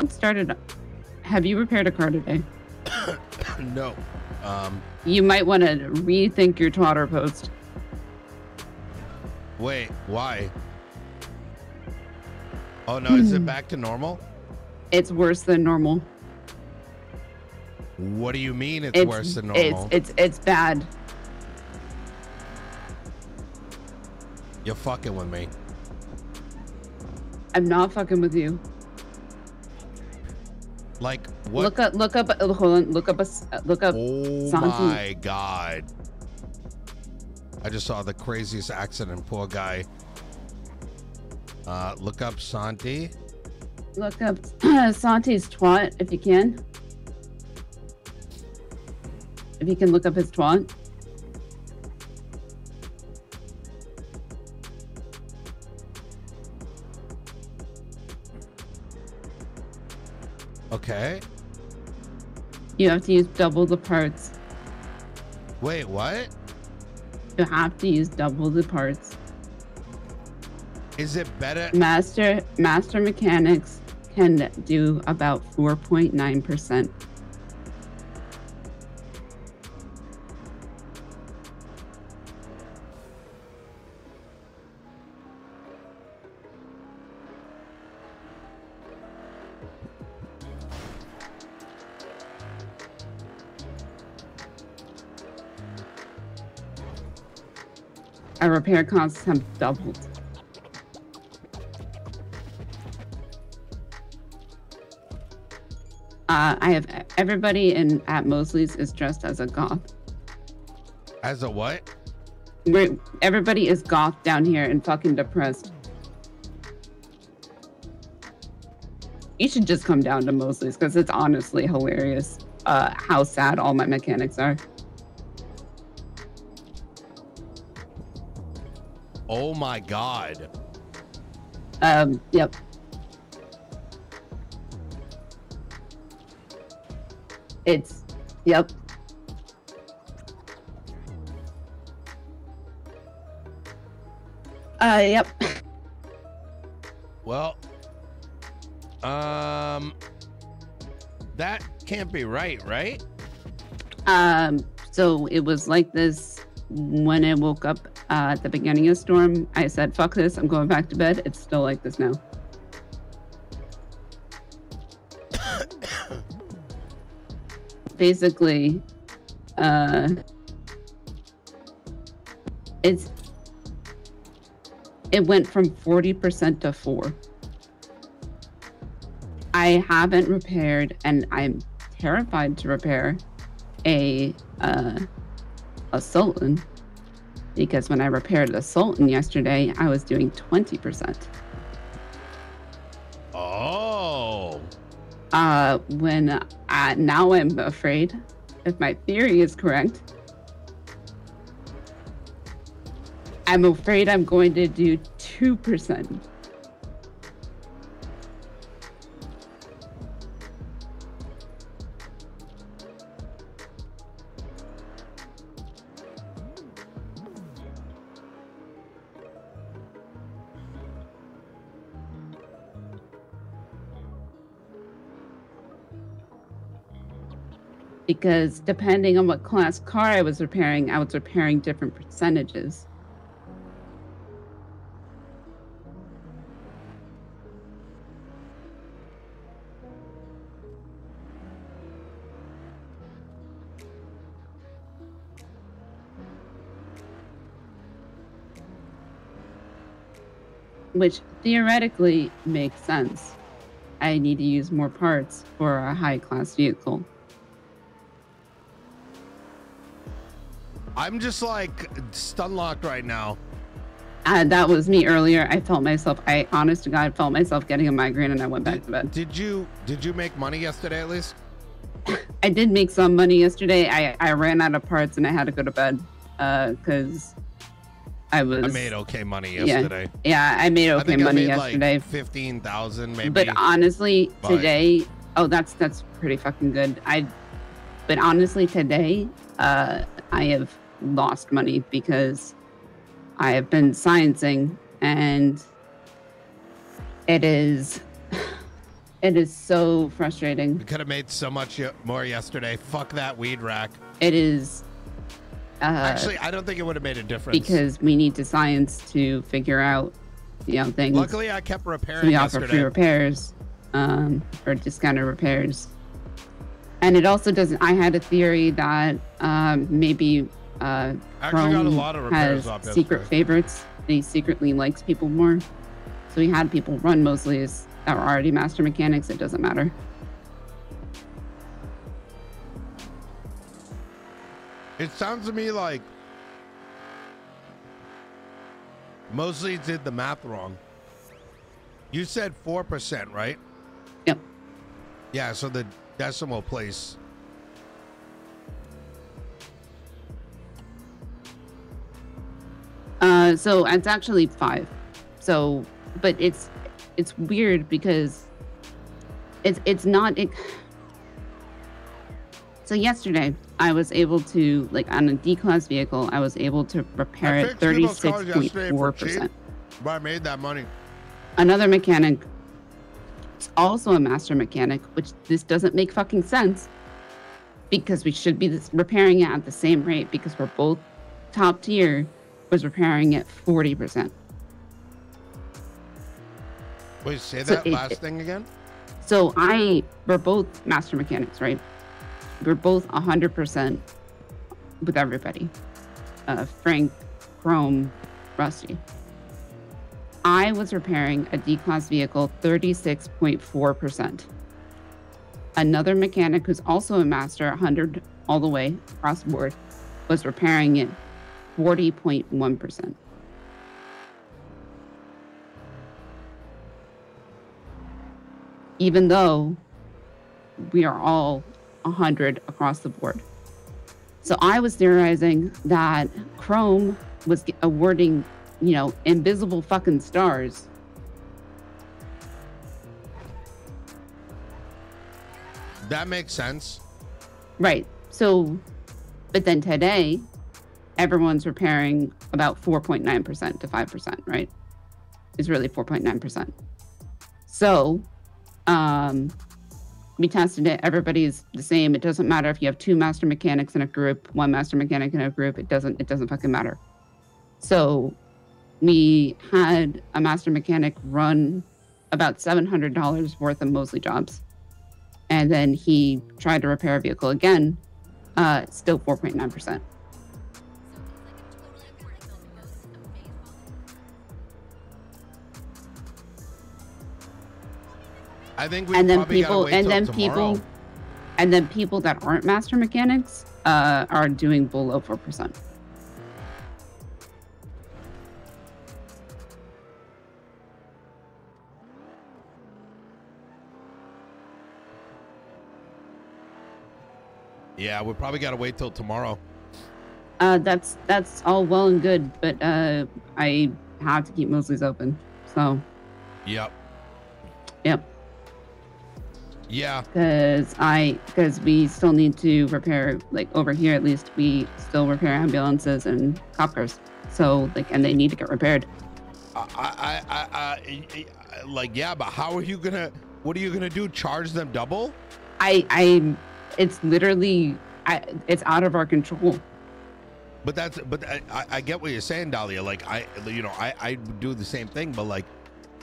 Started. Have you repaired a car today? No. You might want to rethink your Twitter post. Wait, why? Oh no, is it back to normal? It's worse than normal. What do you mean it's worse than normal? It's bad. You're fucking with me. I'm not fucking with you. Like what? Look up. Hold on. Look up. Oh Santi. my god! I just saw the craziest accident. Poor guy. Look up Santi. Look up Santi's twat if you can. If you can look up his twat. Okay. You have to use double the parts. Wait, what? You have to use double the parts. Is it better? Master mechanics can do about 4.9%. Our repair costs have doubled. I have everybody at Mosley's is dressed as a goth. As a what? Everybody is goth down here and fucking depressed. You should just come down to Mosley's because it's honestly hilarious how sad all my mechanics are. Oh my god. Yep. Yep. Yep. Well, that can't be right? So it was like this when I woke up at the beginning of storm. I said, fuck this, I'm going back to bed. It's still like this now. Basically, it went from 40% to 4%. I haven't repaired, and I'm terrified to repair a Sultan, because when I repaired the Sultan yesterday, I was doing 20%. Oh. Now I'm afraid, if my theory is correct, I'm afraid I'm going to do 2%. Because depending on what class car I was repairing different percentages. Which theoretically makes sense. I need to use more parts for a high-class vehicle. I'm just like stun locked right now. That was me earlier. I honest to God felt myself getting a migraine and I went back to bed. Did you make money yesterday at least? I did make some money yesterday. I ran out of parts and I had to go to bed because I made okay money yesterday. Yeah, I made okay money yesterday. Like 15,000 maybe. But honestly, today, that's pretty fucking good. But honestly, today, I have lost money because I have been sciencing and it It is so frustrating. We could have made so much more yesterday. Fuck that weed rack. It is. Actually, I don't think it would have made a difference. Because we need to science to figure out, you know, things. Luckily, I kept repairing so we offer yesterday. free repairs, or discounted repairs. And it also doesn't. I had a theory that maybe Chrome got a lot of repairs has secret favorites. And he secretly likes people more. So he had people run Mosley's that were already master mechanics. It doesn't matter. It sounds to me like Mosley did the math wrong. You said 4%, right? Yep. Yeah, so the decimal place. So it's actually 5. So, but it's weird because it's not. So yesterday I was able to, like, on a D-class vehicle, I was able to repair it 36.4%. But I made that money. Another mechanic, it's also a master mechanic, which this doesn't make fucking sense because we should be repairing it at the same rate because we're both top tier, was repairing it 40%. Wait, say that last thing again? So we're both master mechanics, right? We're both 100% with everybody. Frank, Chrome, Rusty. I was repairing a D-class vehicle 36.4%. Another mechanic who's also a master, 100 all the way across the board, was repairing it 40.1%. Even though we are all 100 across the board. So I was theorizing that Chrome was awarding, you know, invisible fucking stars. That makes sense. Right. So, but then today, everyone's repairing about 4.9% to 5%, right? It's really 4.9%. So, we tested it. Everybody's the same. It doesn't matter if you have 2 master mechanics in a group, 1 master mechanic in a group. It doesn't fucking matter. So we had a master mechanic run about $700 worth of Mosley jobs. And then he tried to repair a vehicle again, still 4.9%. I think we probably gotta wait till tomorrow. And then people that aren't master mechanics are doing below 4%. Yeah, we probably gotta wait till tomorrow. That's all well and good, but I have to keep Mosley's open. So. Yep. Yep. Yeah. Because we still need to repair, like over here at least, we still repair ambulances and cop cars. So like, and they need to get repaired. Like, yeah, but how are you gonna? What are you gonna do? Charge them double? It's literally, it's out of our control. But I get what you're saying, Dahlia. Like I do the same thing, but like,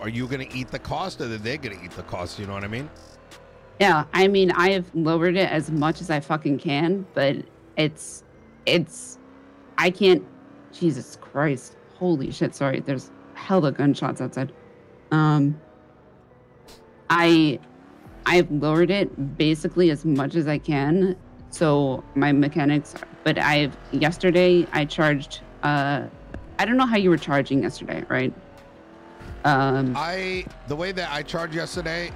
are you gonna eat the cost, or are they gonna eat the cost? You know what I mean? Yeah, I mean, I have lowered it as much as I fucking can, but it's, I can't, Jesus Christ, holy shit, sorry, there's hella gunshots outside. I've lowered it basically as much as I can, so my mechanics, but yesterday I charged, I don't know how you were charging yesterday, right? The way that I charged yesterday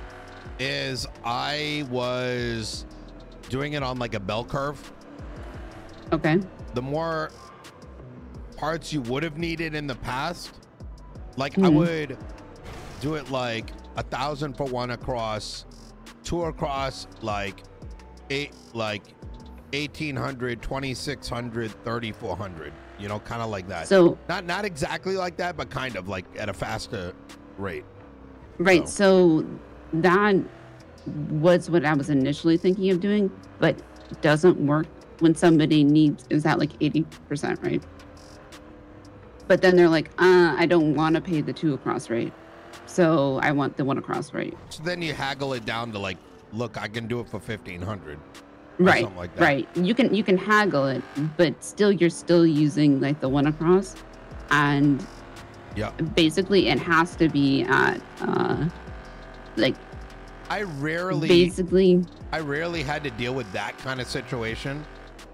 is I was doing it on like a bell curve. Okay. The more parts you would have needed in the past, like I would do it like 1,000 for 1 across, 2 across, like 1,800, 2,600, 3,400. You know, kind of like that. So not exactly like that, but kind of like at a faster rate. Right. So that was what I was initially thinking of doing, but doesn't work when somebody needs, is at like 80%, right? But then they're like, I don't want to pay the 2 across rate, so I want the 1 across rate. So then you haggle it down to like, look, I can do it for 1,500. Right, something like that. right. You can haggle it, but still you're still using like the 1 across, and yeah, basically it has to be at like. I rarely had to deal with that kind of situation.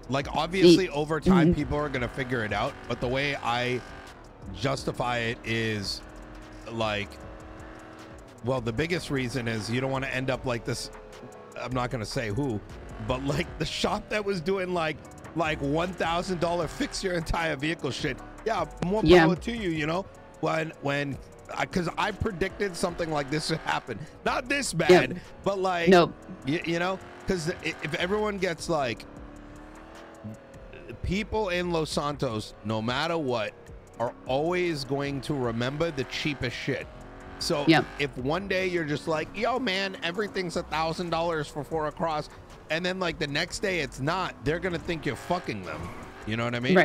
Like obviously over time people are gonna figure it out, but the way I justify it is like, well, the biggest reason is you don't want to end up like this. I'm not gonna say who, but like the shop that was doing like $1,000 fix your entire vehicle shit. Yeah, more power to you, you know, when because I predicted something like this would happen. Not this bad, but like, you know, because if everyone gets like, people in Los Santos, no matter what, are always going to remember the cheapest shit. So if one day you're just like, yo man, everything's $1,000 for 4 across, and then like the next day it's not, they're gonna think you're fucking them. You know what I mean?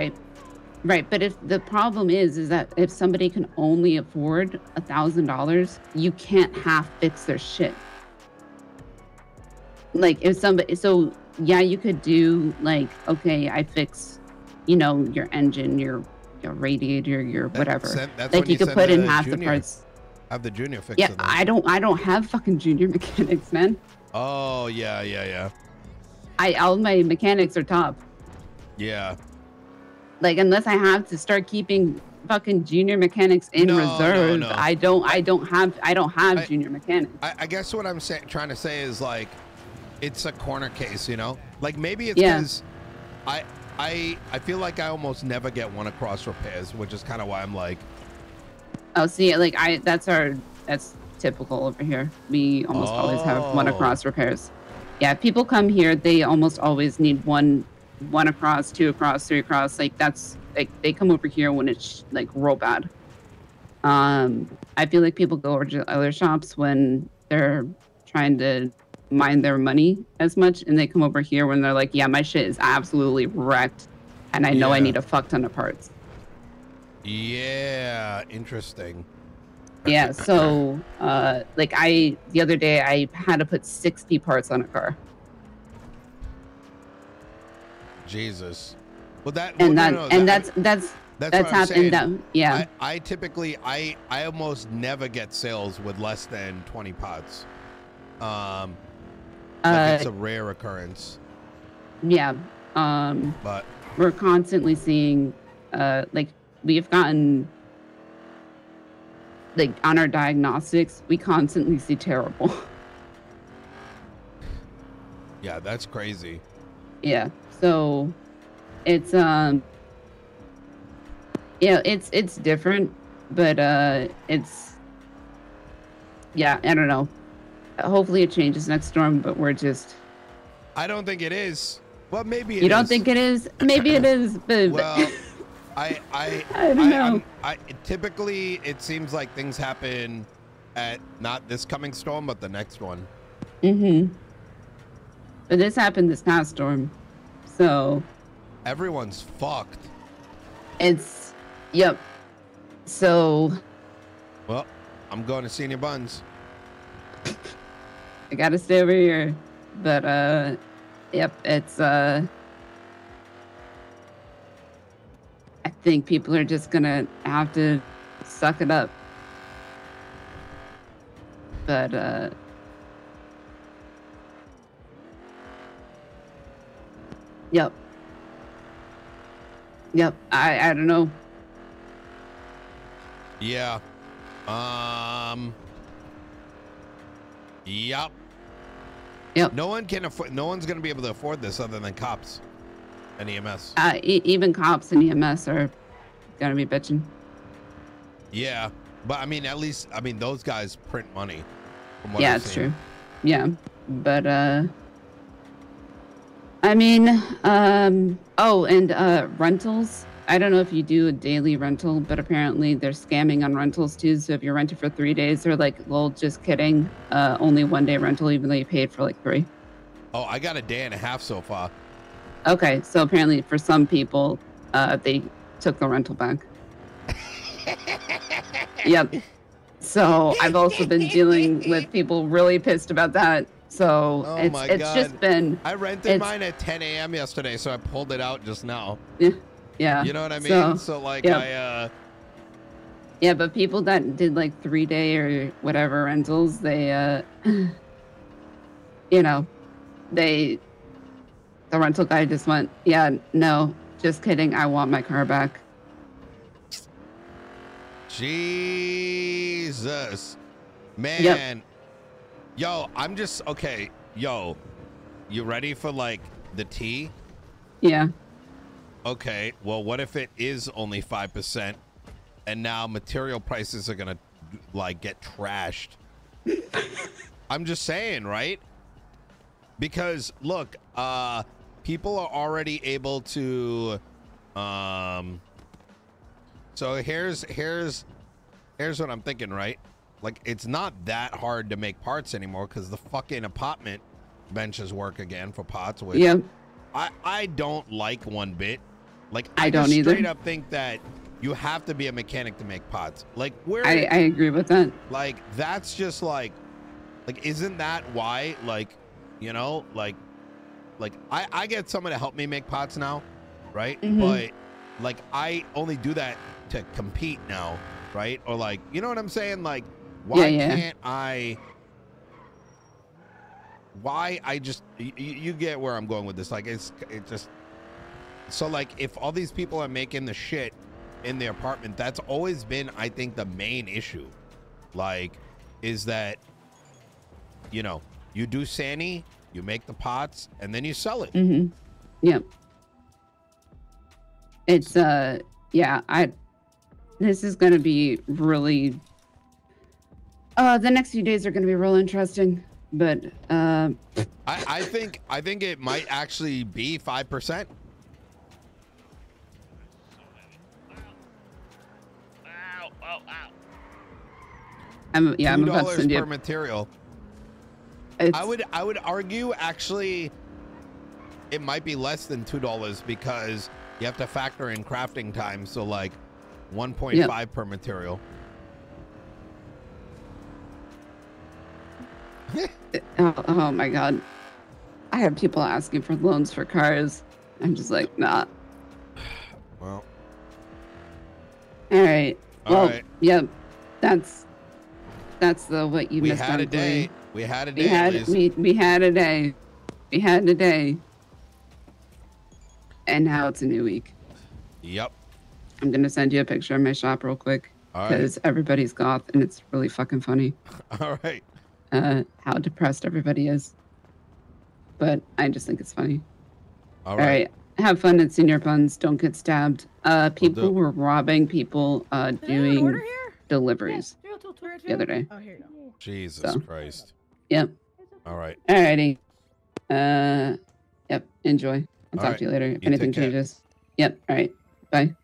Right. But if the problem is that if somebody can only afford $1,000, you can't half fix their shit. Like if somebody, so yeah, you could do like, okay, I fix, you know, your engine, your radiator, your whatever. Like you could put in half the parts. Have the junior fix it. Then. I don't have fucking junior mechanics, man. Oh yeah. All my mechanics are top. Yeah. Like unless I have to start keeping fucking junior mechanics in reserve, no. I don't have junior mechanics. I guess what I'm trying to say is like, it's a corner case, you know. Like maybe it's because I feel like I almost never get 1 across repairs, which is kind of why I'm like. Oh, see, like that's typical over here. We almost always have 1 across repairs. Yeah, people come here, they almost always need one across, 2 across, 3 across. Like that's like they come over here when it's like real bad. I feel like people go over to other shops when they're trying to mind their money as much, and they come over here when they're like, yeah, my shit is absolutely wrecked, and I know I need a fuck ton of parts. Yeah, interesting. Yeah, so like the other day I had to put 60 parts on a car. Jesus. Well, that's happened. Yeah. I typically I almost never get sales with less than 20 pods. Like it's a rare occurrence. Yeah. But we're constantly seeing like we've gotten like on our diagnostics, we constantly see terrible. Yeah, that's crazy. Yeah. So it's it's different, but it's I don't know. Hopefully it changes next storm, but we're just I don't think it is. Well, maybe it is. You don't think it is? Maybe it is, but well, I don't know. Typically it seems like things happen at not this coming storm, but the next one. But this happened this past storm. So everyone's fucked. It's so well, I'm going to Senior Buns. I gotta stay over here, but it's I think people are just gonna have to suck it up, but I don't know. Yeah. Yep. No one can afford. No one's gonna be able to afford this other than cops and EMS. Even cops and EMS are gonna be bitching. Yeah, but I mean, at least those guys print money. From what it's true. Yeah, but I mean, rentals. I don't know if you do a daily rental, but apparently they're scamming on rentals too. So if you're renting for 3 days, they're like, well, just kidding. Only 1 day rental, even though you paid for like 3. Oh, I got a day and a half so far. Okay, so apparently for some people, they took the rental back. Yep. So I've also been dealing with people really pissed about that. So it's just been. I rented mine at 10 a.m. yesterday, so I pulled it out just now. Yeah. Yeah. You know what I mean? So like yep. Yeah, but people that did like 3-day or whatever rentals, they you know, the rental guy just went, yeah, no, just kidding. I want my car back. Jesus, man. Yep. Yo, I'm just, okay. Yo, you ready for like the tea? Yeah. Okay, well, what if it is only 5% and now material prices are going to like get trashed? I'm just saying, right? Because look, people are already able to, so here's what I'm thinking, right? Like, it's not that hard to make parts anymore because the fucking apartment benches work again for parts, which I don't like one bit. Like, I don't either. Straight up think that you have to be a mechanic to make parts. Like, I agree with that. Like, that's just like isn't that why, like, you know, like I get someone to help me make parts now, right? Mm-hmm. But like, I only do that to compete now, right? Or like, you know what I'm saying? Like, why can't I just, you get where I'm going with this. Like, it just, so like, if all these people are making the shit in their apartment, that's always been, I think, the main issue. Like, is that, you know, you do Sani, you make the pots, and then you sell it. Mm-hmm. Yep. It's, this is going to be really, the next few days are going to be real interesting, but, I think it might actually be 5%. I'm about to send you per material. I would argue actually it might be less than $2 because you have to factor in crafting time, so like 1.5 per material. Oh my god. I have people asking for loans for cars. I'm just like, nah. Well. All right. Well, right. Yep. That's the what you missed on today. We had a day. We had a day. We had a day. And now it's a new week. Yep. I'm gonna send you a picture of my shop real quick. Because everybody's goth and it's really fucking funny. All right. How depressed everybody is. But I just think it's funny. All right. Have fun at Senior Puns. Don't get stabbed. People were robbing people doing deliveries the other day. Oh, here you go. Jesus Christ. Yep. All right. Alrighty. Yep. Enjoy. I'll talk to you later if anything changes. Yep. All right. Bye.